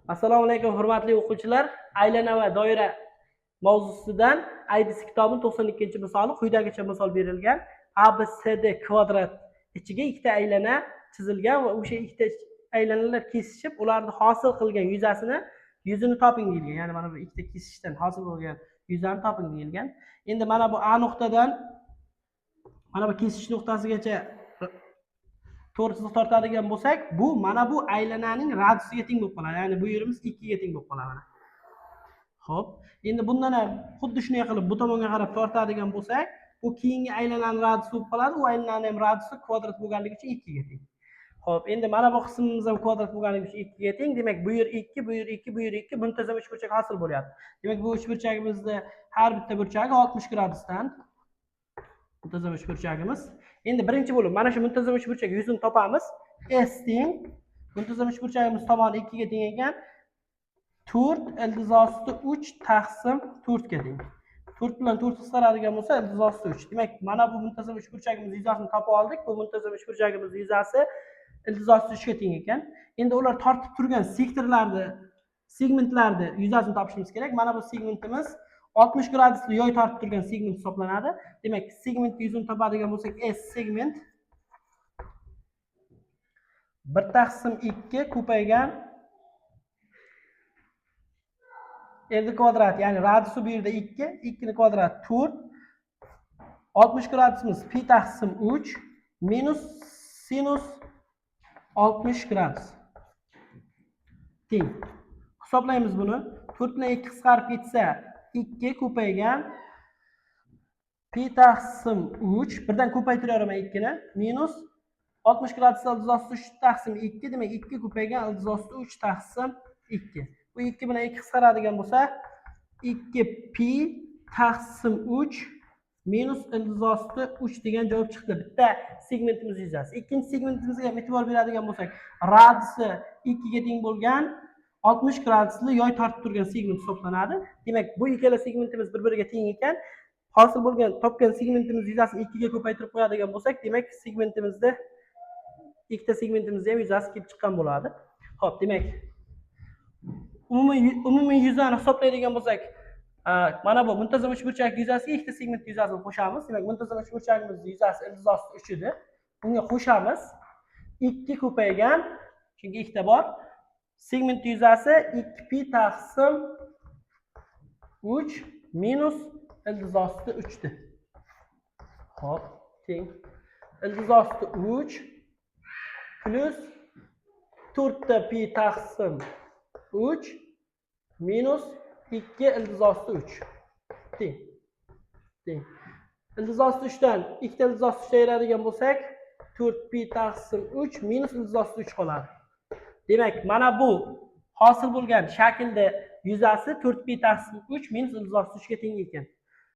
Assalomu alaykum hurmatli o'quvchilar. Aylana va doira mavzusidan IDC kitobining 92-misoli quyidagicha misol berilgan. ABCD kvadrat ichiga ikkita aylana chizilgan va o'sha ikkita aylanalar kesishib, ularni hosil qilgan yuzini toping deyilgan. Ya'ni mana bu ikkita kesishdan hosil bo'lgan yuzani toping deyilgan. Endi mana bu A nuqtadan mana bu kesish nuqtasigacha to'g'ri chiziq tortadigan bo'lsak, bu mana bu aylananing radiusiga teng bo'lib qoladi. Ya'ni bu yerimiz 2 ga teng bo'lib qoladi mana. Xo'p, endi bundan ham xuddi shunday qilib bu tomonga qarab tortadigan bo'lsak, bu keyingi aylananing radiusi bo'lib qoladi. U aylananing ham radiusi kvadrat bo'lganligi uchun 2 ga teng. Xo'p, endi mana bu qismimiz ham kvadrat bo'lganligi uchun 2 ga teng. Demak, bu yer 2, bu yer 2, bu yer 2 muntazam uchburchak hosil bo'lyapti. Demak, bu uchburchagimizda har bitta burchagi 60 gradusdan muntazam uchburchagimiz. Endi birinchi bo'lib mana shu muntazam uchburchak yuzini topamiz. S teng muntazam uchburchagimiz tomoni 2 ga teng ekan. 4 ildizosti 3 taqsim 4 ga teng. 4 bilan 4 qisqaradigan bo'lsa ildizosti 3. Demak, mana bu muntazam uchburchagimiz yuzasini topib oldik. Bu muntazam uchburchagimiz yuzasi ildizosti 3 ga teng ekan. Endi ular tortib turgan segmentlarni yuzasini topishimiz kerak. Mana bu segmentimiz 60 gradusli yoy tortib turgan segment hisoblanadi. Demak, segment yuzini topadigan bo'lsak, S segment 1 taqsim 2 ko'paygan L kvadrat, ya'ni radiusi bu yerda 2, 2 ni kvadrati 4. 60 gradusimiz pi taqsim 3 minus sinus 60 gradus. Teng. Hisoblaymiz buni. 4 bilan 2 qisqarib ketsa 2 ko'paygan pi taqsim 3 birdan ko'paytiraman 2 ni minus 60 gradus ildizosti 3 taqsim 2 demak 2 ko'paygan ildizosti 3 taqsim 2. Bu 2 bilan 2 qisqaradigan bo'lsa 2 pi taqsim 3 minus ildizosti 3 degan javob chiqdi. Bitta segmentimiz yuzasi. Ikkinchi segmentimizga ham e'tibor beradigan bo'lsak, radiusi 2 ga teng bo'lgan 60 gradusli yoy tortib turgan segment hisoblanadi. Demak, bu ikkala segmentimiz bir-biriga teng ekan. Hosil bo'lgan topgan segmentimiz yuzasini 2 ga ko'paytirib qo'yadigan bo'lsak, demak, segmentimizda ikkita segmentimizda ham yuzasi kelib chiqqan bo'ladi. Xo'p, demak, umumiy yuzani hisoblaydigan bo'lsak, mana bu muntazam uchburchak yuzasiga ikkita segment yuzasini qo'shamiz. Demak, muntazam uchburchagimiz yuzasi ildizosti 3 edi. Bunga qo'shamiz 2 ko'paygan, chunki ikkita bor. Segment yuzasi 2 pi taqsim 3 minus ildizosti 3 di. Xo'p, teng. Ildizosti 3 plus 4 ta pi taqsim 3 minus 2 ildizosti 3. Teng. Teng. Ildizosti 3 dan 2 ta ildizosti 3 ayiradigan bo'lsak, 4 pi taqsim 3 minus ildizosti 3 qoladi. Demak, mana bu hosil bo'lgan shaklda yuzasi 4 pi taqsim 3 minus ildizosti 3 ga teng ekan.